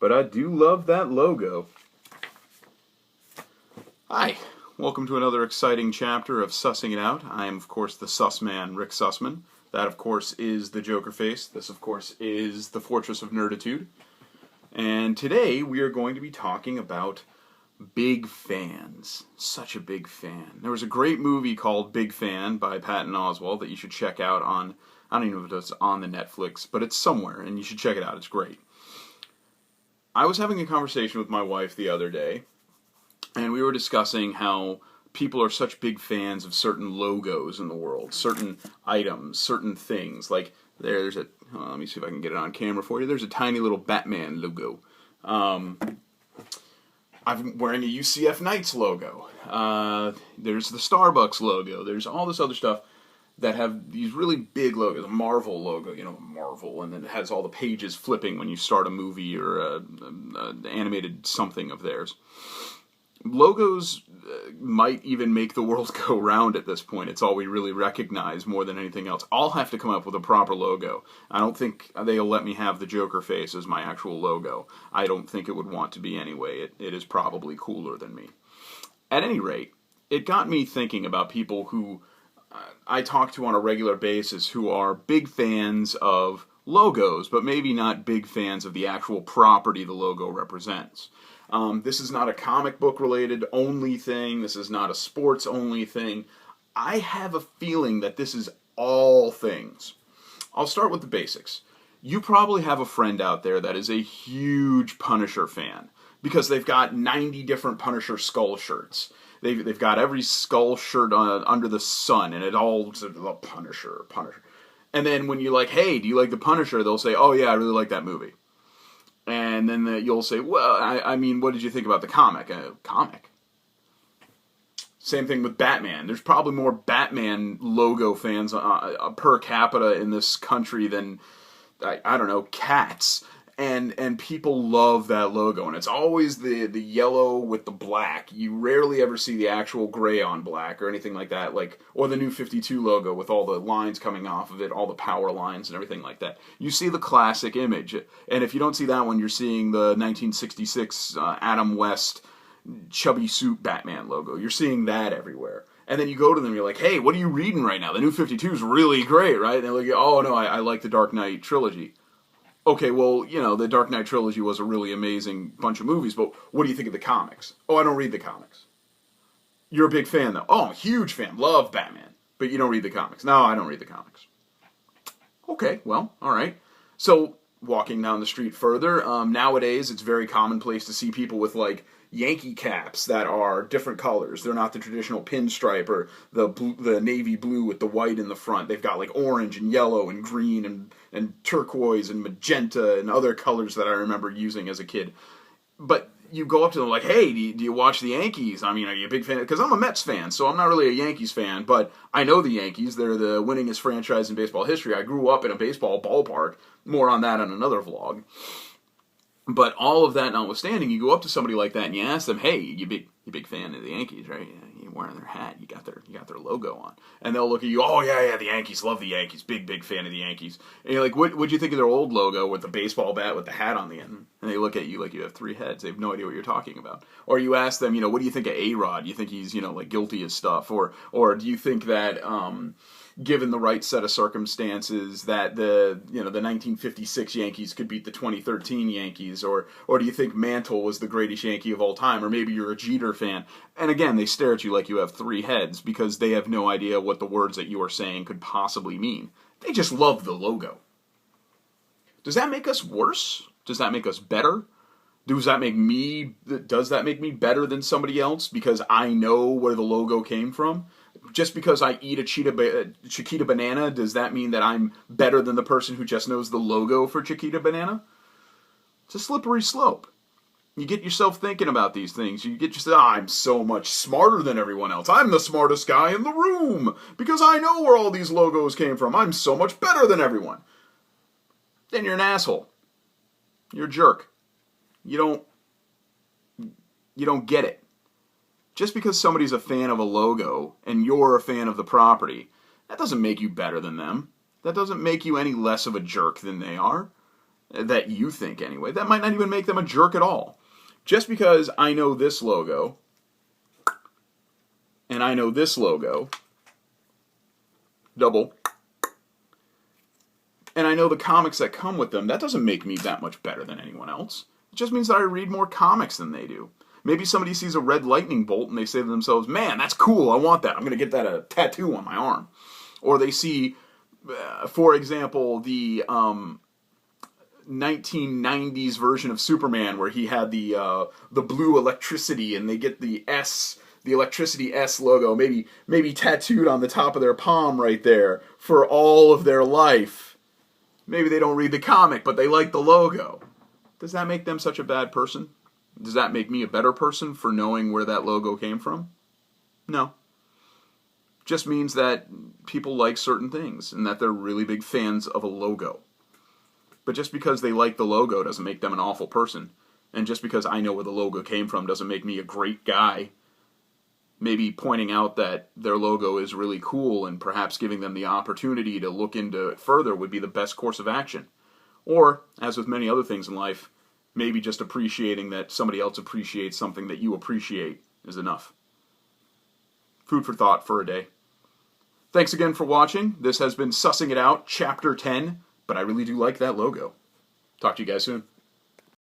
but I do love that logo. Hi, welcome to another exciting chapter of Sussing It Out. I am, of course, the Suss Man, Rick Sussman. That, of course, is the Joker face. This, of course, is the Fortress of Nerditude. And today we are going to be talking about big fans. Such a big fan. There was a great movie called Big Fan by Patton Oswalt that you should check out on, I don't even know if it's on the Netflix, but it's somewhere, and you should check it out. It's great. I was having a conversation with my wife the other day, and we were discussing how people are such big fans of certain logos in the world, certain items, certain things. Like, there's a, let me see if I can get it on camera for you. There's a tiny little Batman logo. I'm wearing a UCF Knights logo. There's the Starbucks logo. There's all this other stuff that have these really big logos. A Marvel logo, Marvel, and then it has all the pages flipping when you start a movie or an animated something of theirs. Logos might even make the world go round at this point. It's all we really recognize more than anything else. I'll have to come up with a proper logo. I don't think they'll let me have the Joker face as my actual logo. I don't think it would want to be anyway. It is probably cooler than me. At any rate, it got me thinking about people who I talk to on a regular basis who are big fans of logos, but maybe not big fans of the actual property the logo represents. This is not a comic book related only thing. This is not a sports only thing. I have a feeling that this is all things. I'll start with the basics. You probably have a friend out there that is a huge Punisher fan because they've got 90 different Punisher skull shirts. They've got every skull shirt under the sun, and it all Punisher. And then when you're like, hey, do you like the Punisher? They'll say, oh yeah, I really like that movie. And then you'll say, well, I mean, what did you think about the comic? Comic? Same thing with Batman. There's probably more Batman logo fans per capita in this country than, I don't know, cats. And people love that logo. And it's always the yellow with the black. You rarely ever see the actual gray on black or anything like that. Or the New 52 logo with all the lines coming off of it, all the power lines and everything like that. You see the classic image. And if you don't see that one, you're seeing the 1966 Adam West chubby suit Batman logo. You're seeing that everywhere. And then you go to them, you're like, hey, what are you reading right now? The New 52 is really great, right? And they're like, oh, no, I like the Dark Knight trilogy. Okay, well, the Dark Knight trilogy was a really amazing bunch of movies, but what do you think of the comics? Oh, I don't read the comics. You're a big fan, though. Oh, I'm a huge fan. Love Batman. But you don't read the comics. No, I don't read the comics. Okay, well, all right. So, walking down the street further, nowadays it's very commonplace to see people with, Yankee caps that are different colors. They're not the traditional pinstripe or the navy blue with the white in the front. They've got orange and yellow and green and turquoise and magenta and other colors that I remember using as a kid. But you go up to them like, hey, do you watch the Yankees? I mean, are you a big fan? Because I'm a Mets fan, so I'm not really a Yankees fan, but I know the Yankees. They're the winningest franchise in baseball history. I grew up in a baseball ballpark. More on that on another vlog. But all of that notwithstanding, you go up to somebody like that and you ask them, "Hey, you big fan of the Yankees, right? You're wearing their hat. You got their logo on." And they'll look at you, "Oh yeah, the Yankees. Love the Yankees. Big fan of the Yankees." And you're like, "What'd you think of their old logo with the baseball bat with the hat on the end?" And they look at you like you have three heads. They have no idea what you're talking about. Or you ask them, "What do you think of A-Rod? Do you think he's guilty as stuff? Or do you think that given the right set of circumstances that the 1956 Yankees could beat the 2013 Yankees, or do you think Mantle was the greatest Yankee of all time, or maybe you're a Jeter fan?" And again, they stare at you like you have three heads because they have no idea what the words that you are saying could possibly mean. They just love the logo. Does that make us worse? Does that make us better? Does that make me better than somebody else because I know where the logo came from? Just because I eat a Chiquita banana, does that mean that I'm better than the person who just knows the logo for Chiquita banana? It's a slippery slope. You get yourself thinking about these things. You get yourself, I'm so much smarter than everyone else. I'm the smartest guy in the room because I know where all these logos came from. I'm so much better than everyone. Then you're an asshole. You're a jerk. You don't get it. Just because somebody's a fan of a logo and you're a fan of the property, that doesn't make you better than them. That doesn't make you any less of a jerk than they are. That you think anyway. That might not even make them a jerk at all. Just because I know this logo, and I know this logo, double, and I know the comics that come with them, that doesn't make me that much better than anyone else. It just means that I read more comics than they do. Maybe somebody sees a red lightning bolt and they say to themselves, man, that's cool, I want that. I'm going to get that a tattoo on my arm. Or they see, for example, the 1990s version of Superman where he had the blue electricity, and they get the electricity S logo, maybe tattooed on the top of their palm right there for all of their life. Maybe they don't read the comic, but they like the logo. Does that make them such a bad person? Does that make me a better person for knowing where that logo came from? No. Just means that people like certain things and that they're really big fans of a logo. But just because they like the logo doesn't make them an awful person. And just because I know where the logo came from doesn't make me a great guy. Maybe pointing out that their logo is really cool and perhaps giving them the opportunity to look into it further would be the best course of action. Or, as with many other things in life, maybe just appreciating that somebody else appreciates something that you appreciate is enough. Food for thought for a day. Thanks again for watching. This has been Sussing It Out, Chapter 10, but I really do like that logo. Talk to you guys soon.